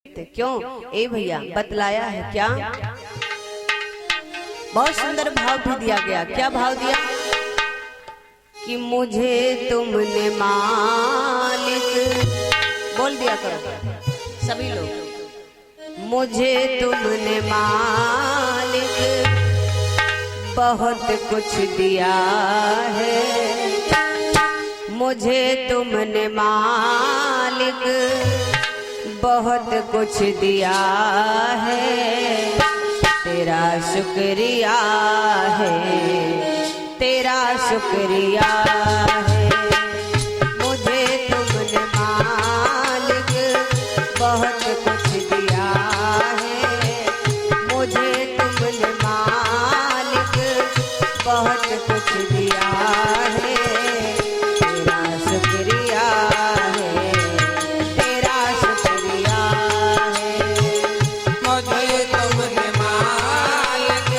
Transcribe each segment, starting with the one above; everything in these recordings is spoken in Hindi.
क्यों ए भैया बतलाया है क्या? बहुत सुंदर भाव भी दिया गया। क्या भाव दिया? कि मुझे तुमने मालिक, बोल दिया करो सभी लोग, मुझे तुमने मालिक बहुत कुछ दिया है, मुझे तुमने मालिक बहुत कुछ दिया है, तेरा शुक्रिया है, तेरा शुक्रिया है। मुझे तुमने मालिक बहुत कुछ दिया है, मुझे तुमने मालिक बहुत कुछ दिया है, तेरा शुक्रिया है, तेरा शुक्रिया है। मुझे तुमने मालिक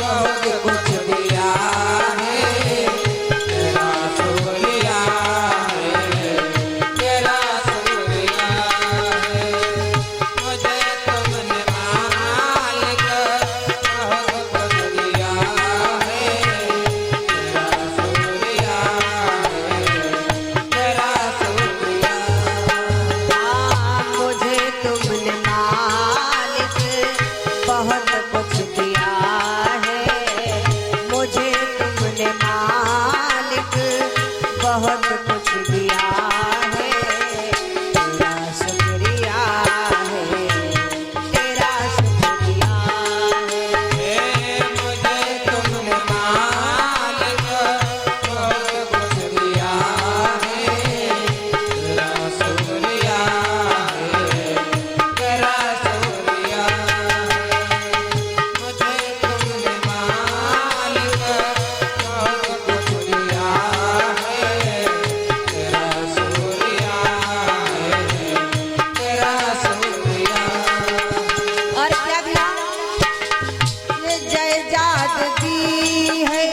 बहुत कुछ दिया है, तेरा शुक्रिया है, तेरा शुक्रिया है। मुझे तुमने मालिक बहुत कुछ दिया है, तेरा शुक्रिया है, तेरा शुक्रिया। मुझे तुमने मालिक बहुत कुछ दिया है, मुझे तुमने मालिक बहुत कुछ दिया है, तेरा शुक्रिया है, तेरा शुक्रिया है। मुझे तुमने मालिक बहुत कुछ दिया है, तेरा शुक्रिया है, तेरा शुक्रिया है। मुझे तुमने मालिक बहुत कुछ दिया है, तेरा शुक्रिया है, तेरा शुक्रिया। और क्या दिया? ये जायदाद दी है,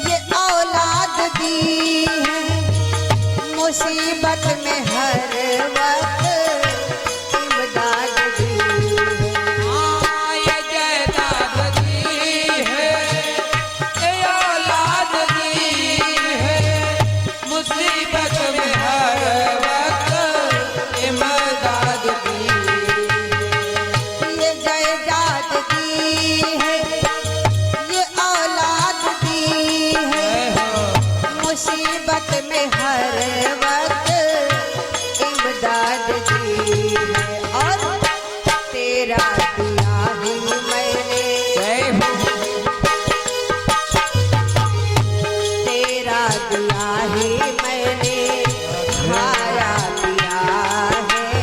ये औलाद दी है, मुसीबत में हर वक्त इमदाद दी है। ये जायदाद दी है, ये औलाद दी है, मुसीबत में हर वक्त इमदाद दी है। ये जायदाद दी है, ये औलाद दी है, मुसीबत में हर वक्त इमदाद दी है। और तेरा दिया ही मैंने, जय हो तेरा दिया ही मैंने खाया पिया है,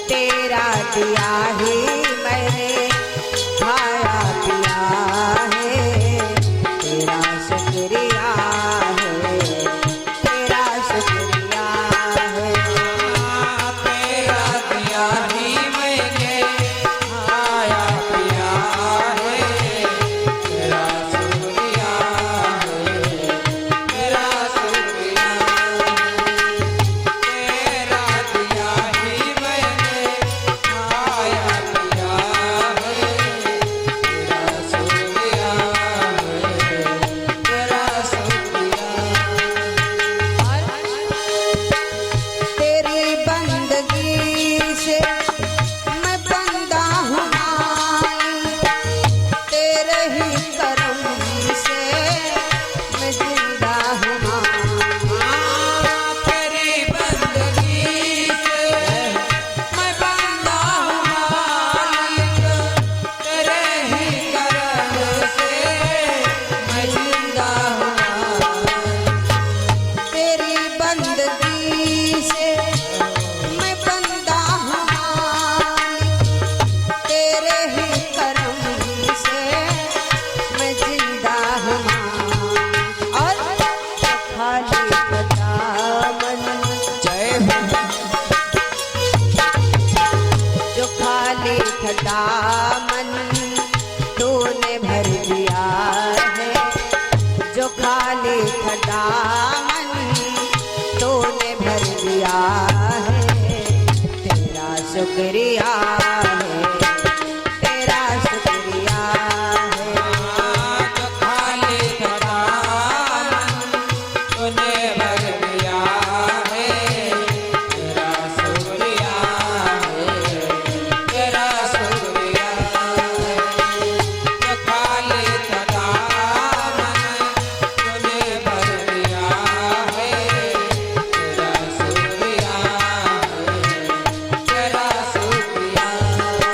तेरा दिया ही मैंने खाया पिया है, तेरा शुक्रिया है, तेरा शुक्रिया है। तेरा दिया ही मैंने खाया पिया है, तेरा शुक्रिया है, तेरा शुक्रिया। तेरा दिया ही मैंने खाया पिया है, तेरा शुक्रिया है, तेरा शुक्रिया। तेरी बंदगी से मैं बंदा हूँ मालिक, तेरे ही करम से मैं जिंदा हूँ मालिक। तेरी बंदगी से मैं बंदा हूँ मालिक, तेरे ही करम से मैं जिंदा हूँ मालिक। तेरी बंदगी से मैं बंदा हूँ मालिक, तेरे ही करम से मैं जिंदा हूँ मालिक। और खाली दामन, जय हो जो खाली दामन तूने भर दिया है, जो खाली दामन तूने भर दिया है, तेरा शुक्रिया है, तेरा शुक्रिया है। जो खाली था तूने भर दिया है, तेरा शुक्रिया है, तेरा शुक्रिया है। जो खाली था तूने भर दिया है, तेरा शुक्रिया है, तेरा शुक्रिया है।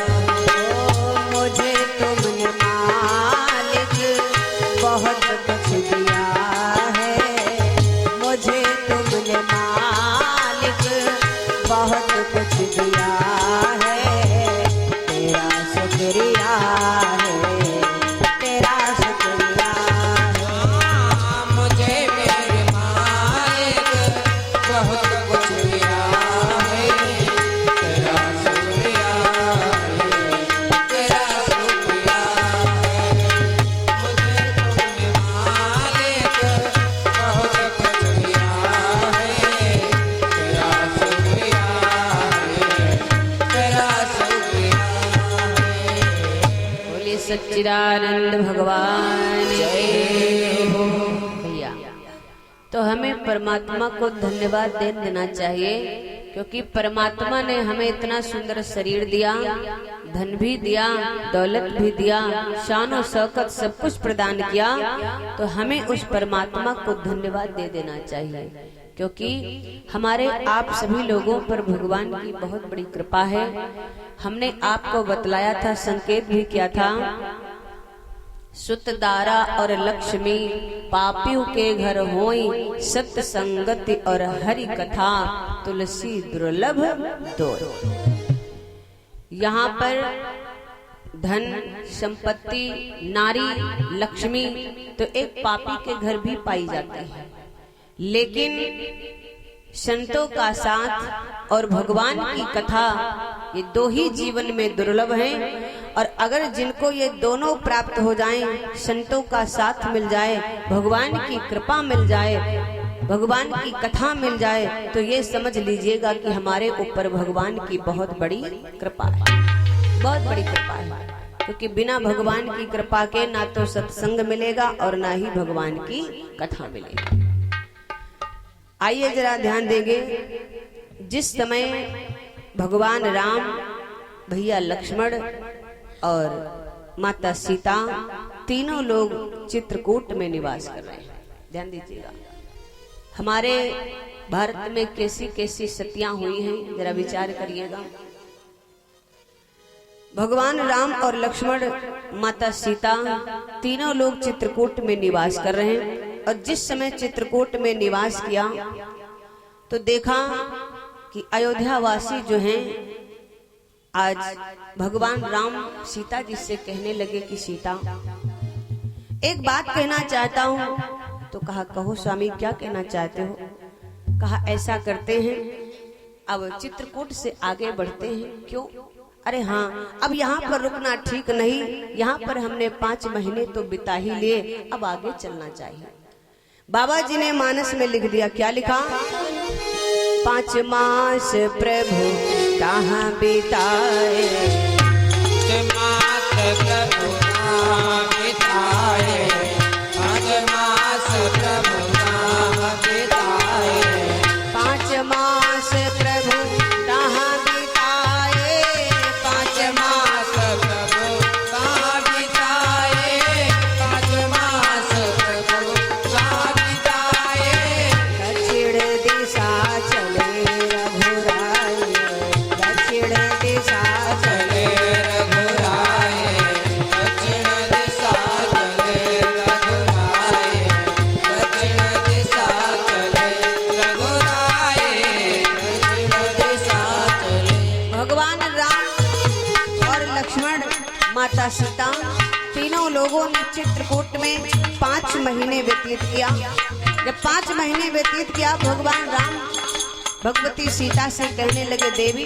मुझे तुमने मालिक बहुत कुछ दिया है, मुझे तुमने मालिक बहुत कुछ दिया है, तेरा शुक्रिया है, तेरा शुक्रिया है। मुझे मेरे मालिक बहुत कुछ दिया है, तेरा शुक्रिया है, तेरा शुक्रिया है। मुझे तुमने मालिक बहुत कुछ दिया है, तेरा शुक्रिया है, तेरा शुक्रिया है। बोलिए सच्चिदानंद भगवान जय हो। भैया तो हमें परमात्मा को धन्यवाद दे देना चाहिए, क्योंकि परमात्मा ने हमें इतना सुंदर शरीर दिया, धन भी दिया, दौलत भी दिया, शान और शौकत सब कुछ प्रदान किया। तो हमें उस परमात्मा को धन्यवाद दे देना चाहिए, क्योंकि हमारे आप सभी लोगों पर भगवान की बहुत बड़ी कृपा है। हमने आपको बतलाया था, संकेत भी किया था, सुतदारा और लक्ष्मी पापियों के घर होई, सत्य संगति और हरि कथा तुलसी दुर्लभ दो। यहाँ पर धन, संपत्ति, नारी, लक्ष्मी तो एक पापी के घर भी पाई जाती है, लेकिन संतों का साथ और भगवान की कथा ये दो ही जीवन में दुर्लभ हैं। और अगर जिनको ये दोनों प्राप्त हो जाएं, संतों का साथ मिल जाए, भगवान की कृपा मिल जाए, भगवान की कथा मिल जाए, तो ये समझ लीजिएगा कि हमारे ऊपर भगवान की बहुत बड़ी कृपा है, बहुत बड़ी कृपा है। क्योंकि बिना भगवान की कृपा के ना तो सत्संग मिलेगा और ना ही भगवान की कथा मिलेगी। आइए जरा ध्यान देंगे, जिस समय भगवान राम, भैया लक्ष्मण और माता सीता तीनों लोग चित्रकूट में निवास कर रहे हैं। ध्यान दीजिएगा, हमारे भारत में कैसी कैसी सतियां हुई हैं, जरा विचार करिएगा। भगवान राम और लक्ष्मण, माता सीता तीनों लोग चित्रकूट में निवास कर रहे हैं। और जिस समय चित्रकूट में निवास किया तो देखा कि अयोध्या वासी जो हैं, आज भगवान राम सीता जी से कहने लगे कि सीता, एक बात कहना चाहता हूँ। तो कहा, कहो स्वामी, क्या कहना चाहते हो? कहा, ऐसा करते हैं, अब चित्रकूट से आगे बढ़ते हैं। क्यों? अरे हाँ, अब यहाँ पर रुकना ठीक नहीं, यहाँ पर हमने 5 महीने तो बिता ही लिए, अब आगे चलना चाहिए। बाबा जी ने मानस में लिख दिया, क्या लिखा? 5 मास प्रभु कहाँ बिताए, 5 मास प्रभु कहाँ बिताए, 5 मास प्रभु कहाँ बिताए, 5 मास प्रभु कहाँ बिताए, 5 मास प्रभु कहाँ बिताए, 5 मास प्रभु कहाँ बिताए। दक्षिण दिशा चले रघुराई, दक्षिण दिशा चले रघुराए, दक्षिण दिशा चले रघुराए, दक्षिण दिशा चले रघुराए, दक्षिण दिशा चले। भगवान राम और लक्ष्मण, माता सीता तीनों लोगों ने चित्रकूट में 5 महीने व्यतीत किया। जब 5 महीने व्यतीत किया, भगवान राम भगवती सीता से कहने लगे, देवी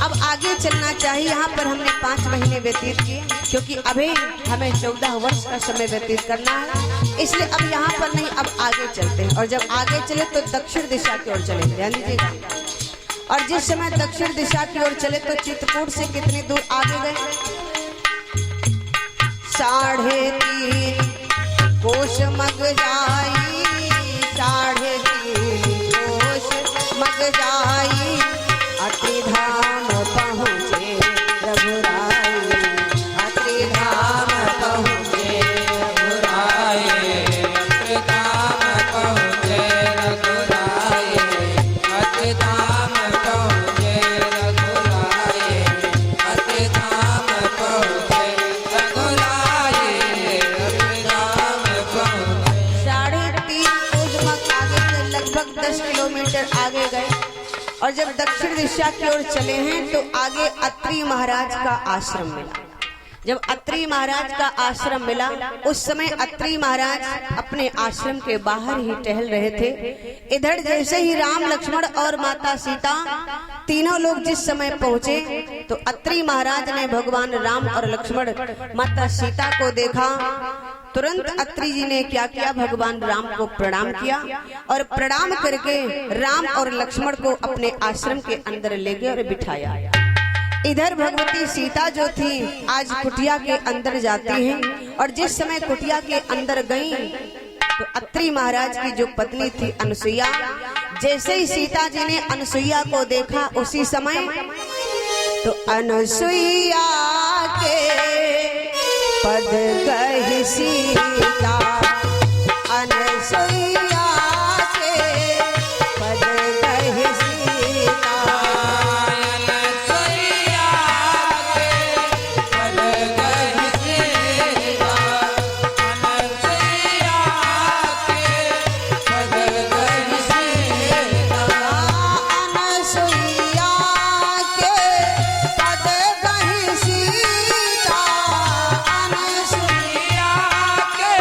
अब आगे चलना चाहिए, यहाँ पर हमने 5 महीने व्यतीत किए, क्योंकि अभी हमें 14 वर्ष का समय व्यतीत करना है, इसलिए अब यहाँ पर नहीं, अब आगे चलते हैं। और जब आगे चले तो दक्षिण दिशा की ओर चले। ध्यान दीजिएगा, और जिस समय दक्षिण दिशा की ओर चले तो चित्रकूट से कितनी दूर आगे गए? 3.5 कोश मग जाई, 3.5 कोश मग जाई, अति धाम पहुँचे रघुराई, अति धाम पहुँचे रघुराए, अति धाम पहुँचे रघुराए, अति धाम पहुँचे रघुराए, अति धाम पहुँचे रघुराए, अति धाम पहुँचे। 3.5 कोश मग आगे से लगभग 10 किलोमीटर आगे गए और जब दक्षिण दिशा की ओर चले हैं तो आगे अत्रि महाराज का आश्रम मिला। जब अत्रि महाराज का आश्रम मिला उस समय अत्रि महाराज अपने आश्रम के बाहर ही टहल रहे थे। इधर जैसे ही राम लक्ष्मण और माता सीता तीनों लोग जिस समय पहुंचे तो अत्रि महाराज ने भगवान राम और लक्ष्मण माता सीता को देखा। तुरंत अत्रि जी ने क्या किया, भगवान राम को प्रणाम किया और प्रणाम करके राम और लक्ष्मण को अपने आश्रम के अंदर ले गए और बिठाया। इधर भगवती सीता जो थी आज कुटिया के अंदर जाती हैं और जिस समय कुटिया के अंदर गई तो अत्रि महाराज की जो पत्नी थी अनसुईया, जैसे ही सीता जी ने अनसुईया को देखा उसी समय तो अनसुईया के पद गहि सीता, अनसुईया के पद गहि सीता, अनसुईया के पद गहि सीता, अनसुईया के पद गहि सीता, अनसुईया के पद गहि सीता, अनसुईया के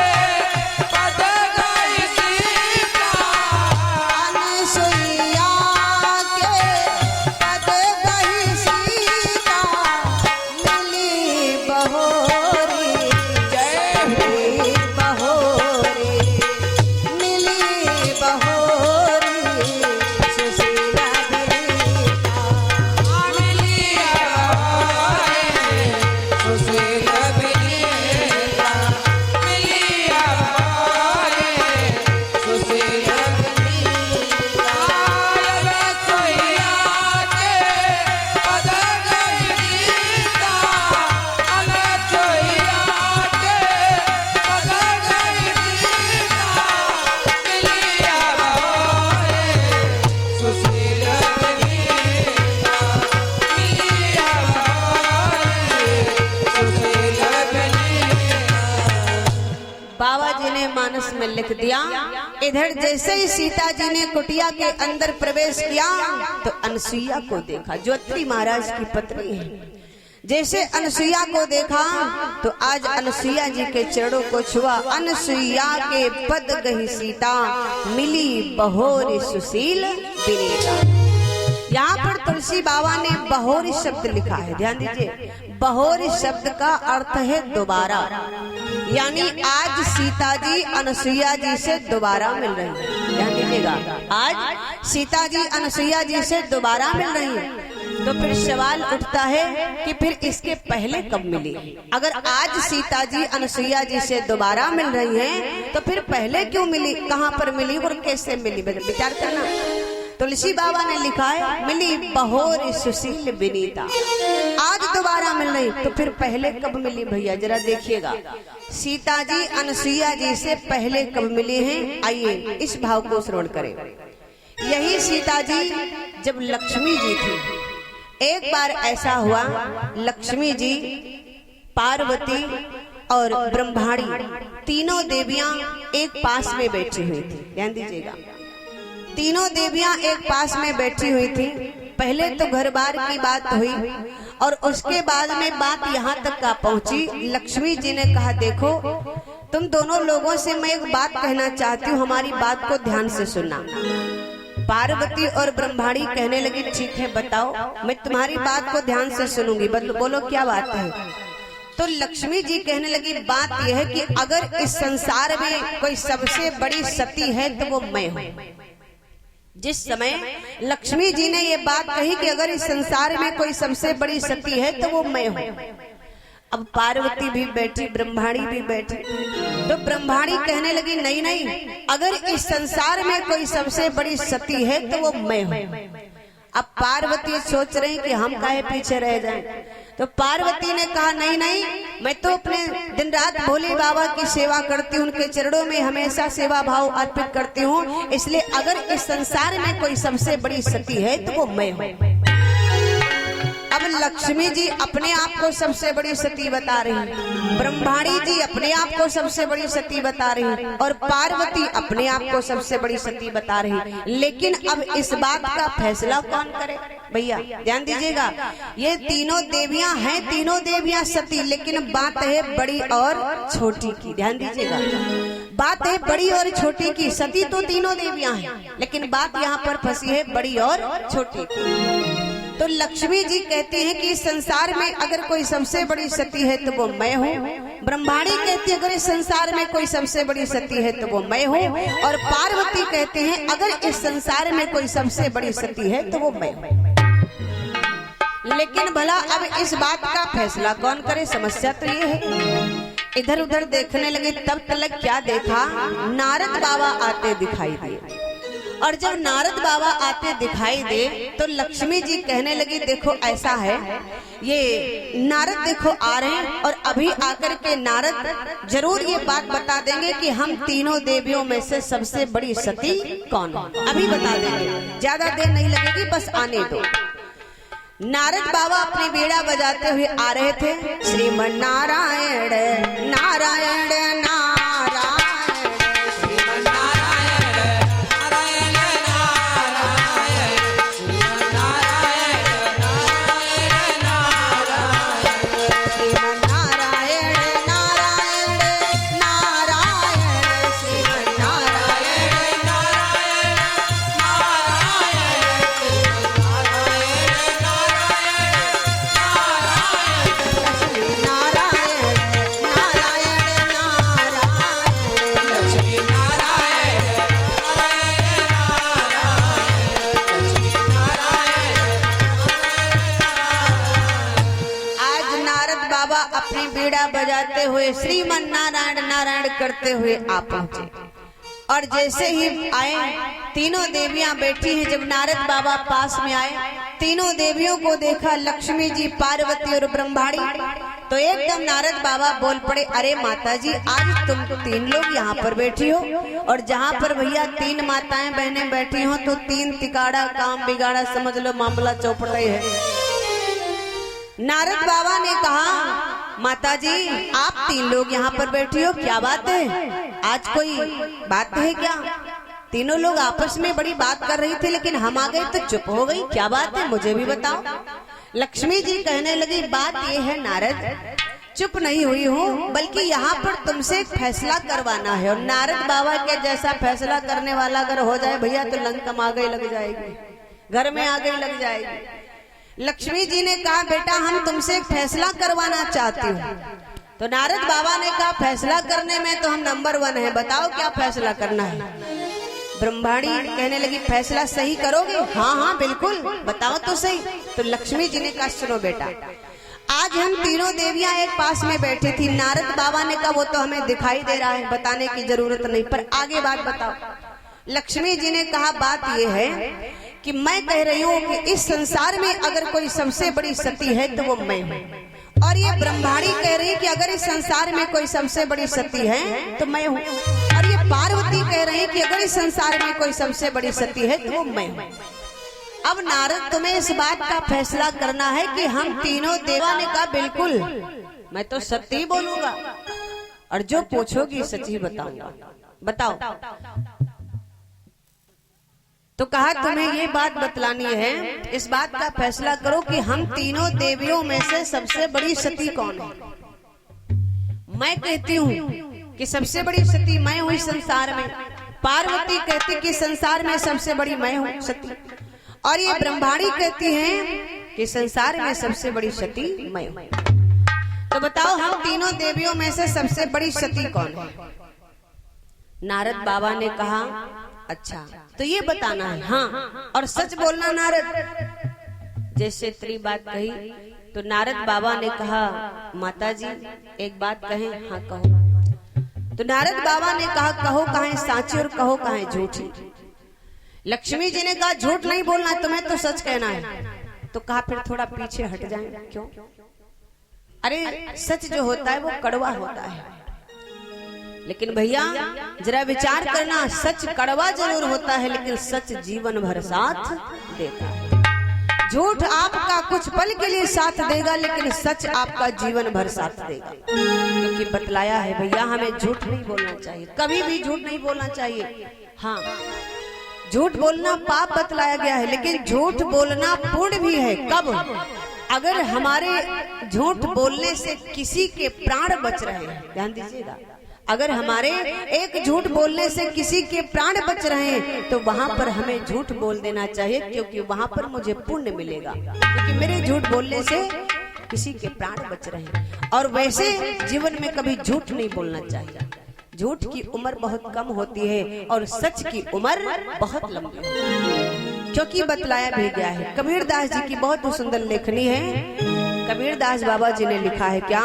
पद गहि सीता, अनसुईया के पद गहि सीता, मिली बहोरी जय हुई बहोरी, मिली बहोरी सुशीला विनीता, मिलिया बहोरे सुशील विनीता, मिलिया बहोरे सुशील विनीता, अनसुईया के पद गहि सीता, अनसुईया के पद गहि सीता, मिलिया बहोरे सुशील विनीता, मिलिया बहोरे सुशील विनीता। बाबा जी ने मानस में लिख दिया। इधर जैसे ही सीता जी ने कुटिया के अंदर प्रवेश किया तो अनसुईया को देखा जो अत्रि महाराज की पत्नी है। जैसे अनसुईया को देखा तो आज अनसुईया जी के चरणों को छुआ। अनसुईया के पद गहि सीता, मिली बहोरी सुशील विनीता। यहाँ पर तुलसी बाबा ने बहोरी शब्द लिखा है, ध्यान दीजिए। बहोरी शब्द का अर्थ है दोबारा, यानी आज सीता जी अनसुईया जी से दोबारा मिल रही है। ध्यान दीजिएगा, आज सीता जी अनसुईया जी से दोबारा मिल रही है। तो फिर सवाल उठता है कि फिर इसके पहले कब मिली? अगर आज सीता जी अनसुईया जी से दोबारा मिल रही हैं, तो फिर पहले क्यों मिली, कहाँ पर मिली और कैसे मिली? विचार करना। तुलसी बाबा ने लिखा है मिली बहोरी सुशील विनीता। आज दोबारा मिल रही, तो फिर पहले कब मिली भैया? जरा देखिएगा, सीता जी अनसुईया जी से पहले कब मिली हैं? आइए इस भाव को श्रवण करें। यही सीता जी जब लक्ष्मी जी थी, एक बार ऐसा हुआ, लक्ष्मी जी, पार्वती और ब्रह्माणी तीनों देवियां एक पास में बैठी हुई थी। ध्यान दीजिएगा, तीनों देवियां एक पास में बैठी हुई थी। पहले तो घर बार की बात हुई और उसके बाद में बात यहाँ तक का पहुंची। लक्ष्मी जी ने कहा, देखो तुम दोनों लोगों से मैं एक बात कहना चाहती हूँ, हमारी बात को ध्यान से सुनना। पार्वती और ब्रह्माणी कहने लगी, ठीक है बताओ, मैं तुम्हारी बात को ध्यान से सुनूंगी, बोलो क्या बात है? तो लक्ष्मी जी कहने लगी, बात यह है कि अगर इस संसार में कोई सबसे बड़ी सती है तो वो मैं हूँ। जिस समय लक्ष्मी जी ने ये बात कही कि अगर इस संसार में कोई सबसे बड़ी सती है तो वो मैं हूँ। अब पार्वती भी बैठी, ब्रह्माणी भी बैठी, तो ब्रह्माणी कहने लगी नहीं नहीं, अगर इस संसार में कोई सबसे बड़ी सती है तो वो मैं हूँ। अब पार्वती सोच रही कि हम काहे पीछे रह जाएं, तो पार्वती ने कहा नहीं नहीं, मैं तो अपने दिन रात भोले बाबा की सेवा करती हूँ, उनके चरणों में हमेशा सेवा भाव अर्पित करती हूँ, इसलिए अगर इस संसार में कोई सबसे बड़ी सती है तो वो मैं हूँ। अब लक्ष्मी जी अपने आप को सबसे बड़ी सती बता रही, ब्रह्माणी जी अपने आप को सबसे बड़ी सती बता रही, और पार्वती अपने आप को सबसे बड़ी सती बता रही। लेकिन अब इस बात का फैसला कौन करे? भैया ध्यान दीजिएगा, ये तीनों देवियां हैं, तीनों देवियां सती, लेकिन बात है बड़ी और छोटी की। ध्यान दीजिएगा, बात है बड़ी और छोटी की। सती तो तीनों देवियां हैं, लेकिन बात यहाँ पर फंसी है बड़ी और छोटी की। तो लक्ष्मी जी कहती हैं कि इस संसार में अगर कोई सबसे बड़ी सती है तो वो मैं हूँ। ब्रह्माणी कहती है अगर इस संसार में कोई सबसे बड़ी सती है तो वो मैं हूँ, और पार्वती कहते हैं अगर इस संसार में कोई सबसे बड़ी सती है तो वो मैं हूँ। लेकिन भला अब इस बात का फैसला कौन करे? समस्या तो ये है। इधर उधर देखने लगे, तब तक क्या देखा, नारद बाबा आते दिखाई दिए। और जब नारद बाबा आते दिखाई दे तो लक्ष्मी जी कहने लगी देखो ऐसा है, ये नारद देखो आ रहे हैं, और अभी आकर के नारद जरूर ये बात बता देंगे कि हम तीनों देवियों में से सबसे बड़ी सती कौन है। अभी बता देंगे, ज्यादा देर नहीं लगेगी, बस आने दो। नारद बाबा अपनी बीड़ा बजाते हुए आ रहे थे। श्रीमन नारायण नारायण नारायण, अपनी बीड़ा बजाते हुए श्रीमन नारायण नारायण करते हुए आ पहुंचे। और जैसे ही आए, तीनों देवियां बैठी हैं। जब नारद बाबा पास में आए, तीनों देवियों को देखा, लक्ष्मी जी, पार्वती और ब्रह्माणी, तो एकदम नारद बाबा बोल पड़े, अरे माता जी, आज तुम तीन लोग यहाँ पर बैठी हो, और जहाँ पर भैया तीन माताएं बहनें बैठी हो तो तीन तिकाड़ा काम बिगाड़ा, समझ लो मामला चौपट है। नारद बाबा ने कहा, माता जी आप तीन लोग यहाँ पर बैठी हो, क्या बात है? आज कोई बात है क्या? तीनों लोग आपस में बड़ी बात कर रही थी, लेकिन हम आ गए तो चुप हो गई, क्या बात है मुझे भी बताओ। लक्ष्मी जी कहने लगी, बात ये है नारद, चुप नहीं हुई हूँ, बल्कि यहाँ पर तुमसे एक फैसला करवाना है। और नारद बाबा के जैसा फैसला करने वाला अगर हो जाए भैया तो लंका आगे लग जाएगी, घर में आगे लग जाएगी। लक्ष्मी जी ने कहा, बेटा हम तुमसे एक फैसला करवाना चाहती हूँ। तो नारद बाबा ने कहा, फैसला करने में तो हम नंबर 1 है, बताओ क्या फैसला करना है। ब्रह्माणी कहने लगी, फैसला सही करोगे? हाँ हाँ बिल्कुल, बताओ तो सही। तो लक्ष्मी जी ने कहा, सुनो बेटा, आज हम तीनों देवियां एक पास में बैठी थी। नारद बाबा ने कहा, वो तो हमें दिखाई दे रहा है, बताने की जरूरत नहीं, पर आगे बात बताओ। लक्ष्मी जी ने कहा, बात ये है कि मैं कह रही हूँ कि इस संसार में अगर कोई सबसे बड़ी सती है तो वो मैं हूँ, और ये ब्रह्माणी कह रही कि अगर इस संसार में कोई सबसे बड़ी सती है तो मैं हूँ, और ये पार्वती कह रही कि अगर इस संसार में कोई सबसे बड़ी सती है तो वो मैं हूँ। अब नारद तुम्हें इस बात का फैसला करना है कि हम तीनों देवा ने कहा, बिल्कुल मैं तो सत्य ही बोलूंगा, और जो पूछोगी सच ही बताऊंगा, बताओ। तो कहा, तुम्हें ये बात बतलानी है, इस बात का फैसला करो कि हम तीनों देवियों में से सबसे बड़ी सती कौन है। मैं कहती हूँ कि सबसे बड़ी सती मैं हुई संसार में, पार्वती कहती कि संसार में सबसे बड़ी मैं हूँ सती, और ये ब्रह्माणी कहती हैं कि संसार में सबसे बड़ी सती मैं हूँ। तो बताओ हम तीनों देवियों में से सबसे बड़ी सती कौन है? नारद बाबा ने कहा, अच्छा, तो ये बताना है। हाँ, और सच बोलना नारद। जैसे इतनी बात कही तो नारद बाबा ने कहा, माता जी एक बात कहें? हाँ कहो। तो नारद बाबा ने कहा, कहो कहें साची और कहो कहें झूठी। लक्ष्मी जी ने कहा, झूठ नहीं बोलना है, तुम्हें तो सच कहना है। तो कहा फिर थोड़ा पीछे हट जाएं। क्यों? अरे सच जो होता है वो कड़वा होता है, लेकिन भैया जरा विचार करना, सच कड़वा जरूर होता है लेकिन सच जीवन भर साथ देता है। झूठ आपका कुछ पल के लिए साथ देगा लेकिन सच आपका जीवन भर साथ देगा। क्योंकि बतलाया है भैया, हमें झूठ नहीं बोलना चाहिए, कभी भी झूठ नहीं बोलना चाहिए। हाँ, झूठ बोलना पाप बतलाया गया है, लेकिन झूठ बोलना पुण्य भी है। कब? अगर हमारे झूठ बोलने से किसी के प्राण बच रहे हैं, ध्यान दीजिएगा, अगर हमारे एक झूठ बोलने से किसी के प्राण बच रहे हैं तो वहां पर हमें झूठ बोल देना चाहिए, क्योंकि वहां पर मुझे पुण्य मिलेगा, क्योंकि मेरे झूठ बोलने से किसी के प्राण बच रहे हैं। और वैसे जीवन में कभी झूठ नहीं बोलना चाहिए। झूठ की उम्र बहुत कम होती है और सच की उम्र बहुत लंबी होती है, क्योंकि बतलाया भी गया है। कबीर दास जी की बहुत सुंदर लेखनी है। कबीर दास बाबा जी ने लिखा है क्या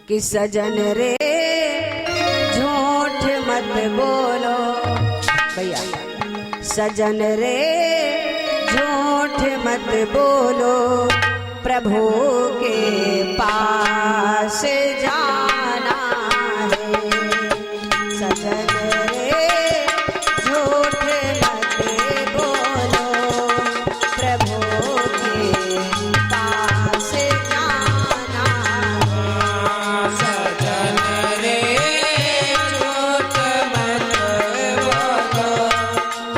कि सजन रे झूठ मत बोलो, भैया सजन रे झूठ मत बोलो, प्रभु के पास जाना है। सजन रे झूठ मत बोलो, प्रभु के पास जाना है। सजन रे झूठ मत बोलो,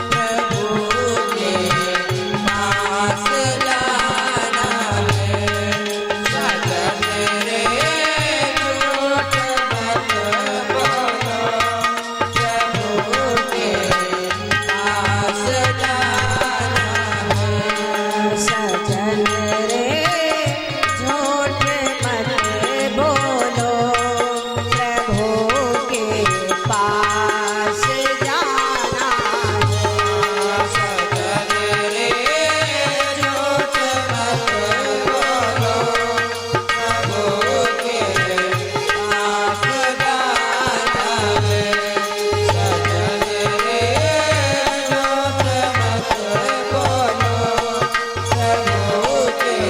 प्रभु के पास जाना है। सजन रे झूठ मत बोलो, प्रभु के पास जाना है। सजन रे झूठ मत बोलो, प्रभु के पास जाना है। सजन रे झूठ मत बोलो, प्रभु के पास जाना है। सजन रे झूठ मत बोलो, प्रभु के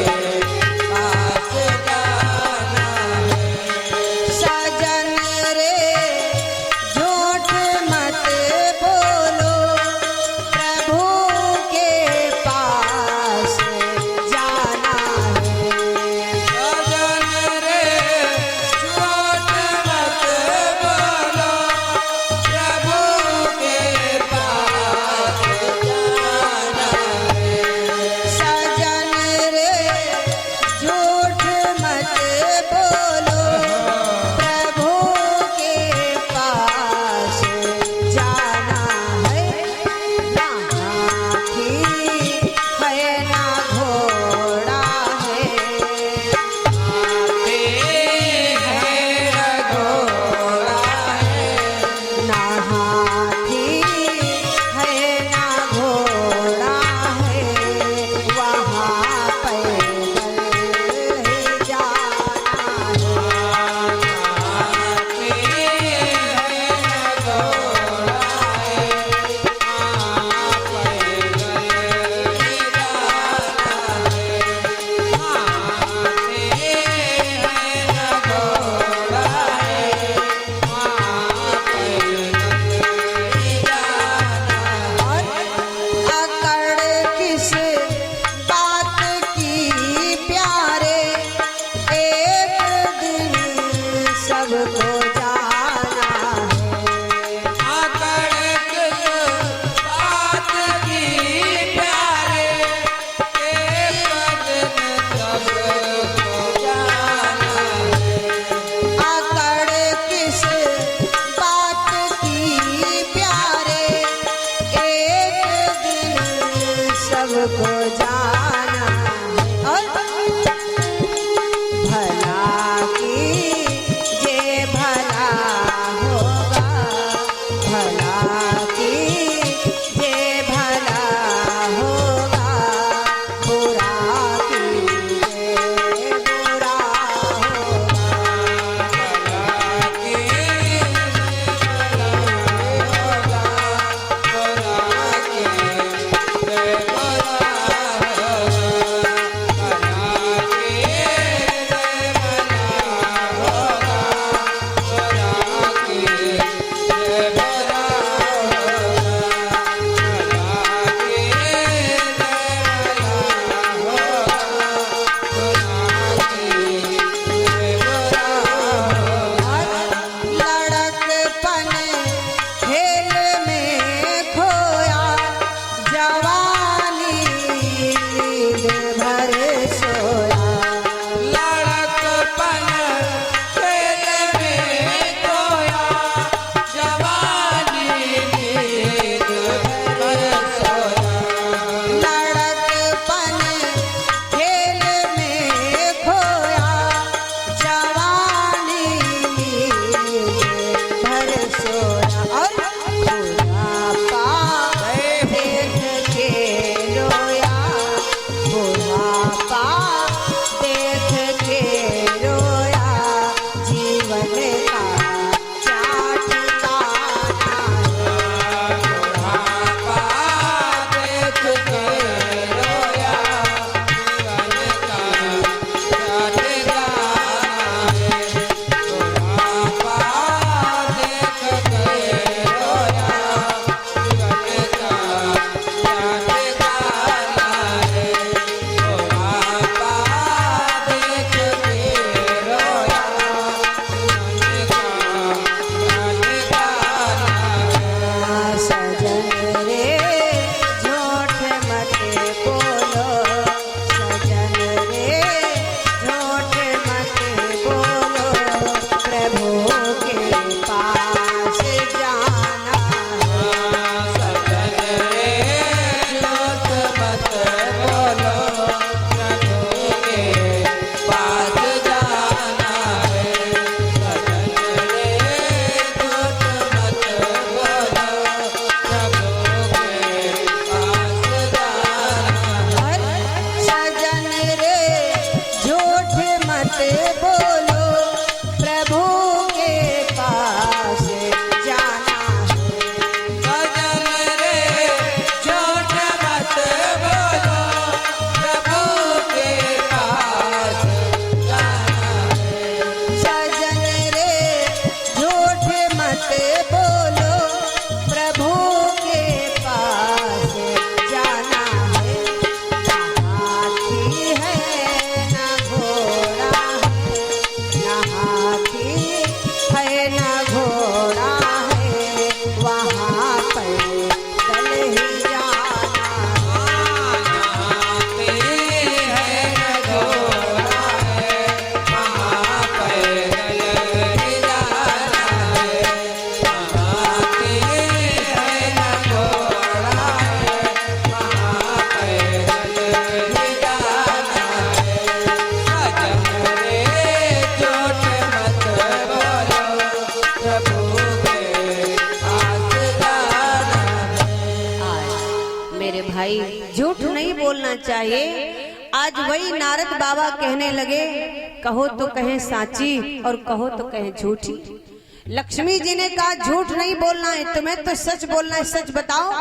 बोलना चाहिए। आज वही नारद बाबा कहने लगे, कहो तो कहें साची और कहो तो कहें झूठी। लक्ष्मी जी ने कहा झूठ नहीं बोलना है तुम्हें, तो सच बोलना है, सच बताओ।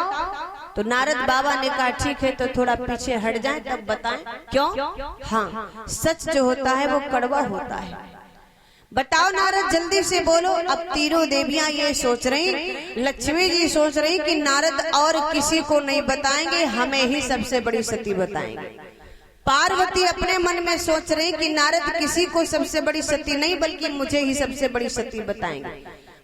तो नारद बाबा ने कहा ठीक है, तो थोड़ा पीछे हट जाएं तब बताएं। क्यों? हाँ, सच जो होता है वो कड़वा होता है। बताओ नारद जल्दी से बोलो। अब तीनों देवियां ये सोच रही, लक्ष्मी जी सोच रही कि नारद और किसी को नहीं बताएंगे, हमें ही सबसे बड़ी सती बताएंगे। पार्वती अपने मन में सोच रही कि नारद किसी को सबसे बड़ी सती नहीं बल्कि मुझे ही सबसे बड़ी सती बताएंगे।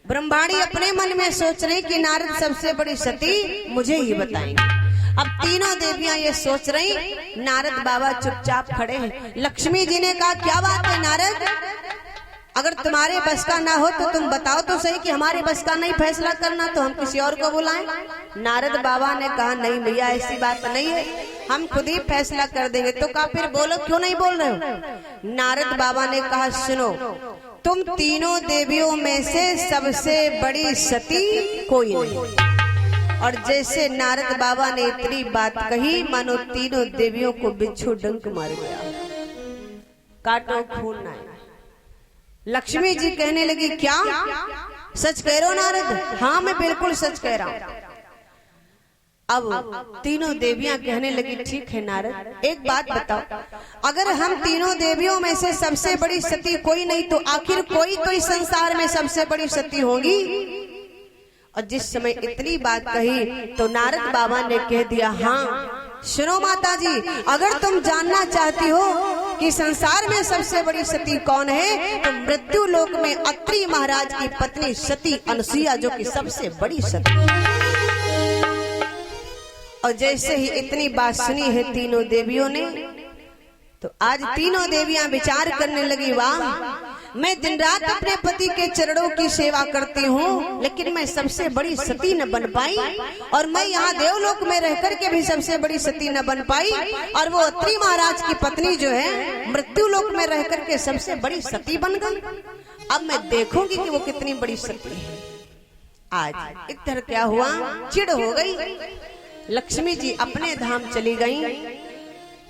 ब्रह्माणी अपने मन में सोच रही कि नारद सबसे बड़ी सती मुझे ही बताएंगे। अब तीनों देवियां ये सोच रही, नारद बाबा चुपचाप खड़े हैं। लक्ष्मी जी ने कहा क्या बात है नारद, अगर तुम्हारे बस का ना हो तो तुम बताओ तो सही कि हमारे बस का नहीं फैसला करना, तो हम किसी और को बुलाएं। नारद बाबा ने कहा नहीं भैया ऐसी बात नहीं है, हम खुद ही फैसला कर देंगे। तो कहा फिर बोलो क्यों नहीं बोल रहे हो? नारद बाबा ने कहा सुनो, तुम तीनों देवियों में से सबसे बड़ी सती कोई नहीं। और जैसे नारद बाबा ने इतनी बात कही मानो तीनों देवियों को बिच्छू डंक मार गया, काटो खून ना। लक्ष्मी जी कहने लगी क्या सच कह रहे हो नारद? हाँ मैं बिल्कुल सच कह रहा हूँ। अब तीनों देवियां कहने लगी ठीक है नारद, एक बात बताओ, अगर हम तीनों देवियों में से सबसे बड़ी सती कोई नहीं तो आखिर कोई तो इस संसार में सबसे बड़ी सती होगी। और जिस समय इतनी बात कही तो नारद बाबा ने कह दिया हाँ सुनो माता जी, अगर तुम जानना चाहती हो कि संसार में सबसे बड़ी सती कौन है तो मृत्यु लोक में अत्रि महाराज की पत्नी सती अनसुईया जो कि सबसे बड़ी सती। और जैसे ही इतनी बात सुनी है तीनों देवियों ने, तो आज तीनों देवियां विचार करने लगी, वाह मैं दिन रात अपने पति के चरणों की सेवा करती हूँ लेकिन मैं सबसे बड़ी सती न बन पाई, और मैं यहाँ देवलोक में रहकर के भी सबसे बड़ी सती न बन पाई, और वो अत्रि महाराज की पत्नी जो है मृत्यु लोक में रहकर के सबसे बड़ी सती बन गई। अब मैं देखूंगी कि वो कितनी बड़ी सती है। आज इधर क्या हुआ, चिढ़ हो गई। लक्ष्मी जी अपने धाम चली गई,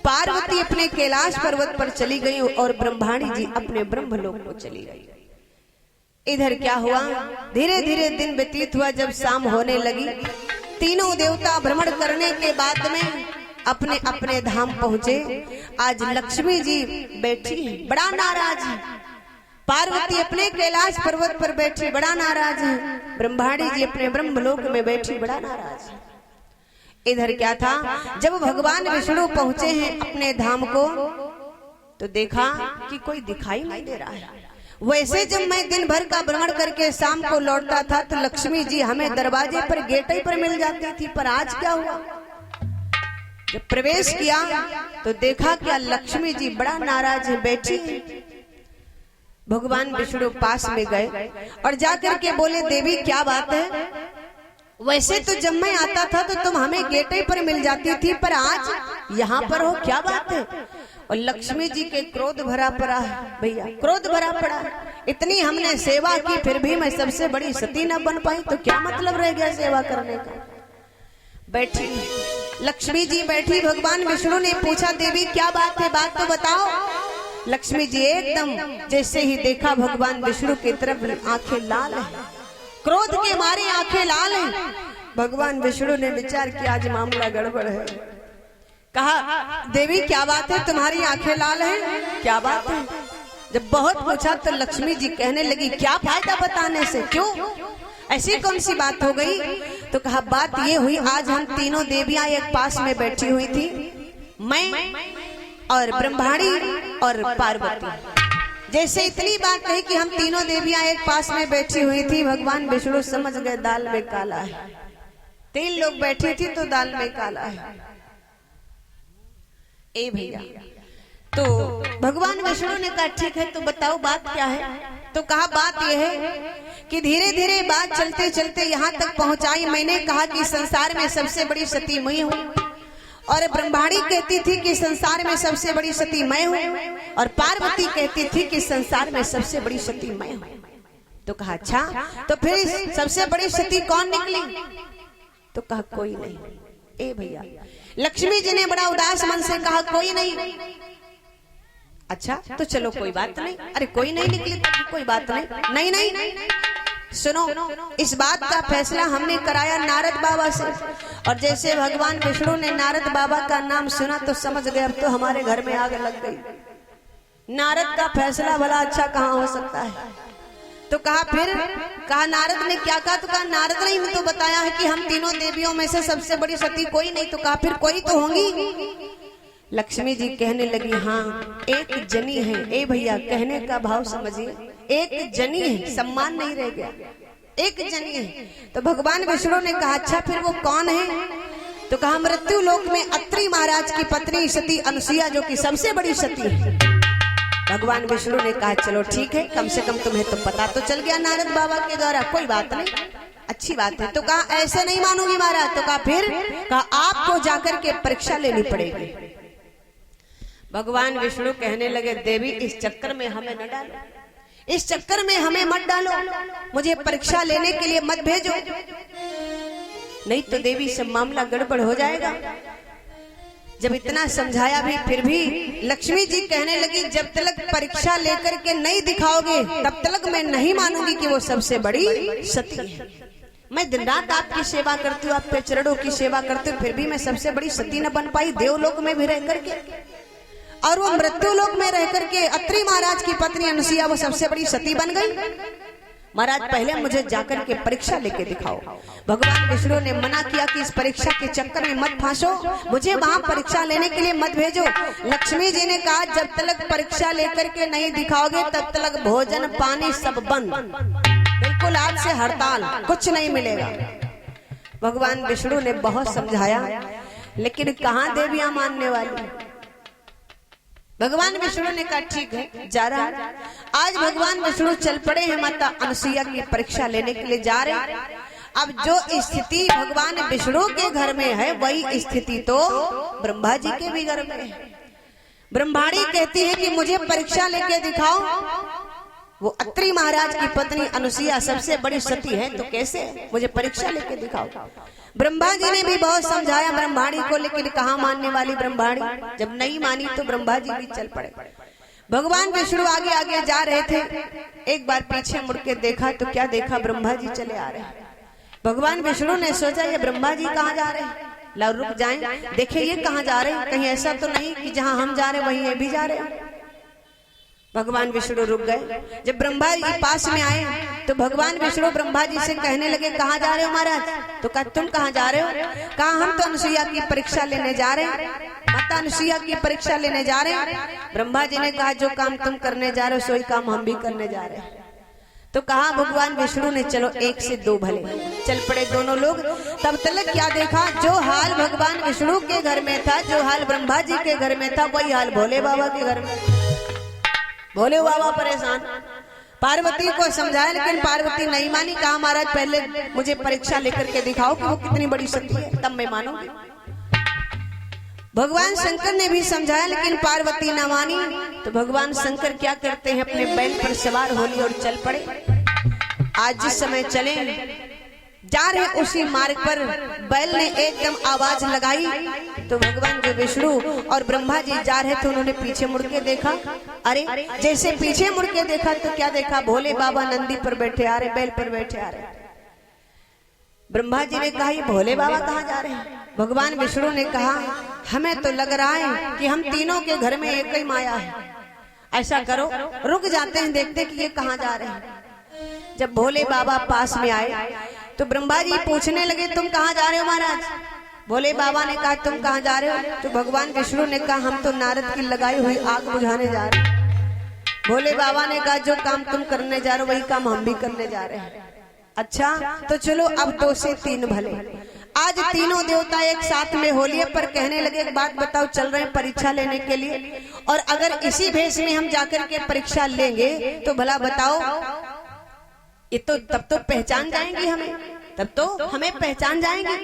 पार्वती अपने कैलाश पर्वत पर चली गई और ब्रह्माणी जी अपने ब्रह्मलोक को चली गई। इधर क्या हुआ, धीरे धीरे दिन व्यतीत हुआ। जब शाम होने लगी, तीनों देवता भ्रमण करने के बाद में अपने अपने धाम पहुंचे। आज लक्ष्मी जी बैठी है, बड़ा नाराज है। पार्वती अपने कैलाश पर्वत पर बैठी, बड़ा नाराज है। ब्रह्माणी जी अपने ब्रह्मलोक में बैठी, बड़ा नाराज है। इधर क्या था, जब भगवान विष्णु पहुंचे हैं अपने धाम को तो देखा कि कोई दिखाई नहीं दे रहा है। वैसे जब मैं दिन भर का भ्रमण करके शाम को लौटता था तो लक्ष्मी जी हमें दरवाजे पर गेट पर मिल जाती थी, पर आज क्या हुआ, जब प्रवेश किया तो देखा क्या लक्ष्मी जी बड़ा नाराज है, बैठी। भगवान विष्णु पास में गए और जाकर के बोले देवी क्या बात है, वैसे तो जब मैं आता था तो तुम हमें गेटे पर मिल जाती थी, पर आज यहाँ पर हो, क्या बात है? और लक्ष्मी जी के क्रोध भरा पड़ा है, भैया क्रोध भरा पड़ा। इतनी हमने सेवा की फिर भी मैं सबसे बड़ी सती न बन पाई तो क्या मतलब रह गया सेवा करने का। बैठी लक्ष्मी जी बैठी, भगवान विष्णु ने पूछा देवी क्या बात है, बात तो बताओ। लक्ष्मी जी एकदम जैसे ही देखा भगवान विष्णु की तरफ आंखें लाल है, क्रोध के मारे आंखें लाल हैं। भगवान विष्णु ने विचार किया आज मामला गड़बड़ है। कहा देवी क्या बात है, तुम्हारी आंखें लाल हैं, क्या बात है? जब बहुत पूछा तो लक्ष्मी जी कहने लगी क्या फायदा बताने से, क्यों ऐसी कौन सी बात हो गई? तो कहा बात ये हुई, आज हम तीनों देवियां एक पास में बैठी हुई थी, मैं और ब्रह्माणी और पार्वती। जैसे इतनी बात कही कि हम तीनों देवियां एक पास में बैठी हुई थी, भगवान विष्णु समझ गए दाल में काला है। 3 लोग बैठी थी तो दाल में काला है। ए भैया, तो भगवान विष्णु ने कहा ठीक है तो बताओ बात क्या है। तो कहा बात यह है कि धीरे धीरे बात चलते चलते यहाँ तक पहुंचाई। मैंने कहा कि संसार में सबसे बड़ी सती मैं हूँ, और ब्रह्माणी कहती थी कि संसार में सबसे बड़ी सती मैं हूँ, और पार्वती कहती थी कि संसार में सबसे बड़ी सती मैं हूँ। तो कहा अच्छा, तो फिर सबसे बड़ी सती कौन निकली? तो कहा कोई नहीं। ए भैया, लक्ष्मी जी ने बड़ा उदास मन से कहा कोई नहीं। अच्छा तो चलो कोई बात नहीं। अरे कोई नहीं निकली तो कोई बात नहीं। नहीं नहीं सुनो, इस बात का फैसला हमने कराया नारद बाबा से। और जैसे भगवान विष्णु ने नारद बाबा का नाम सुना तो समझ गए अब तो हमारे घर में आग लग गई। नारद का फैसला भला अच्छा कहाँ हो सकता है। तो कहा फिर, कहा नारद ने क्या कहा। तो कहा नारद ने तो बताया है कि हम तीनों देवियों में से सबसे बड़ी सती कोई नहीं। तो कहा फिर कोई तो होंगी। लक्ष्मी जी कहने लगी हाँ एक जनी है। ए भैया कहने का भाव समझिए, एक जनी है, सम्मान नहीं रह गया, एक जनी है। तो भगवान विष्णु ने कहा अच्छा फिर वो कौन है। तो कहा मृत्यु लोक में अत्रि महाराज की पत्नी सती अनुसुईया जो कि सबसे बड़ी सती है। भगवान विष्णु ने कहा चलो ठीक है, कम से कम तुम्हें तो पता तो चल गया नारद बाबा के द्वारा, कोई बात नहीं, अच्छी बात है। तो कहा ऐसे नहीं मानूंगी महाराज। तो कहा फिर, कहा आपको जाकर के परीक्षा लेनी पड़ेगी। भगवान विष्णु कहने लगे देवी इस चक्कर में हमें न डालो, इस चक्कर में हमें मत डालो, मुझे परीक्षा लेने के लिए मत भेजो, नहीं तो देवी सब मामला गड़बड़ हो जाएगा। जब इतना समझाया भी फिर भी लक्ष्मी जी कहने लगी जब तक परीक्षा लेकर के नहीं दिखाओगे तब तक मैं नहीं मानूंगी कि वो सबसे बड़ी सती है। मैं दिन रात आपकी सेवा करती हूँ, आपके चरणों की सेवा करती हूँ, फिर भी मैं सबसे बड़ी सती न बन पाई देवलोक में भी रह करके, और वो मृत्यु लोक में रह करके अत्रि महाराज की पत्नी अनुसुईया वो सबसे बड़ी सती बन गई। महाराज पहले मुझे जाकर के परीक्षा लेके दिखाओ। भगवान विष्णु ने मना किया कि इस परीक्षा के चक्कर में मत फांसो, मुझे वहां परीक्षा लेने के लिए मत भेजो। लक्ष्मी जी ने कहा जब तक परीक्षा लेकर के नहीं दिखाओगे तब तक भोजन पानी सब बंद, बिल्कुल आज से हड़ताल, कुछ नहीं मिलेगा। भगवान विष्णु ने बहुत समझाया लेकिन कहाँ देवियां मानने वाली। भगवान विष्णु ने कहा ठीक है जा रहा है। आज भगवान विष्णु चल पड़े हैं माता अनुसुईया की परीक्षा लेने के लिए जा रहे हैं। अब जो स्थिति भगवान विष्णु के घर में है वही स्थिति तो ब्रह्मा जी के भी घर में है। ब्रह्माणी कहती है कि मुझे परीक्षा लेके दिखाओ। वो अत्रि महाराज की पत्नी अनुसुईया सबसे बड़ी सती है तो कैसे, मुझे परीक्षा लेके दिखाओ। ब्रह्मा जी ने भी बहुत समझाया ब्रह्माणी को, लेकिन कहाँ मानने वाली ब्रह्माणी। जब नहीं मानी तो ब्रह्मा जी भी चल पड़े। भगवान विष्णु आगे आगे जा रहे थे, एक बार पीछे मुड़ के देखा तो क्या देखा, ब्रह्मा जी चले आ रहे हैं। भगवान विष्णु ने सोचा ये ब्रह्मा जी कहाँ जा रहे हैं, ला रुक जाएं देखे ये कहाँ जा रहे हैं, कहीं ऐसा तो नहीं कि जहाँ हम जा रहे हैं वहीं ये भी जा रहे हैं। भगवान विष्णु रुक गए। जब ब्रह्मा जी पास में आए तो भगवान विष्णु ब्रह्मा जी से कहने लगे कहाँ जा रहे हो महाराज। तो कहा तुम कहाँ जा रहे हो। कहा हम तो अनुसुईया की परीक्षा लेने जा रहे हैं, माता अनुसुईया की परीक्षा लेने जा रहे हैं। ब्रह्मा जी ने कहा जो काम तुम करने जा रहे हो सोई काम हम भी करने जा रहे हैं। तो कहा भगवान विष्णु ने चलो एक से दो भले, चल पड़े दोनों लोग। तब तक क्या देखा, जो हाल भगवान विष्णु के घर में था, जो हाल ब्रह्मा जी के घर में था, वही हाल भोले बाबा के घर में। भोले बाबा परेशान, पार्वती को समझाया लेकिन पार्वती नहीं मानी। कहा महाराज पहले मुझे परीक्षा लेकर के दिखाओ कि वो कितनी बड़ी सती है तब मैं मानूंगी। भगवान शंकर ने भी समझाया लेकिन पार्वती न मानी। तो भगवान शंकर क्या करते हैं, अपने बैल पर सवार हो लिए और चल पड़े। आज जिस समय चले जा रहे उसी मार्ग पर बैल ने एकदम आवाज लगाई तो भगवान जो विष्णु और ब्रह्मा जी जा रहे थे उन्होंने पीछे मुड़ के देखा। अरे जैसे पीछे मुड़ के देखा तो क्या देखा, भोले बाबा नंदी पर बैठे आ रहे, बैल पर बैठे आ रहे। ब्रह्मा जी ने कहा ये भोले बाबा कहाँ जा रहे हैं। भगवान विष्णु ने कहा हमें तो लग रहा है कि हम तीनों के घर में एक ही माया है, ऐसा करो रुक जाते हैं देखते कि ये कहाँ जा रहे हैं। जब भोले बाबा पास में आए तो ब्रह्मा जी पूछने लगे तुम कहाँ जा रहे हो महाराज। भोले बाबा ने कहा तुम कहाँ जा रहे हो। तो भगवान विष्णु ने कहा हम तो नारद की लगाई हुई आग बुझाने जा रहे हैं। भोले बाबा ने कहा जो काम तुम करने जा रहे हो वही काम हम भी करने जा रहे हैं। अच्छा तो चलो अब 2 से 3 भले। आज तीनों देवता एक साथ में हो लिए, पर कहने लगे एक बात बताओ, चल रहे हैं परीक्षा लेने के लिए और अगर इसी भेष में हम जाकर के परीक्षा लेंगे तो भला बताओ ये तो तब तो पहचान जाएंगी हमें, तब तो हमें पहचान जाएंगे।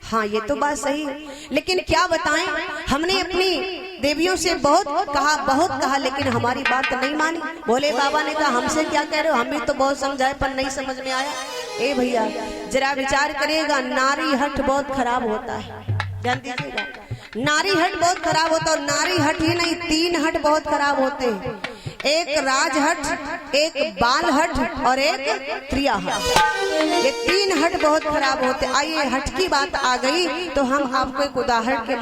हाँ ये तो बात सही है, लेकिन क्या बताएं, हमने अपनी देवियों से बहुत कहा लेकिन हमारी बात नहीं मानी। भोले बाबा ने कहा हमसे क्या कह रहे हो, हम भी तो बहुत समझाए पर नहीं समझ में आया। ए भैया जरा विचार करिएगा, नारी हठ बहुत खराब होता है। ध्यान दीजिएगा, नारी हट बहुत खराब होता है। और नारी हट ही नहीं, 3 हट बहुत खराब होते हैं। एक राज हट, एक बाल हट और एक क्रिया हट। ये 3 हट बहुत खराब होते। आइए हट की बात आ गई तो हम आपको एक उदाहरण के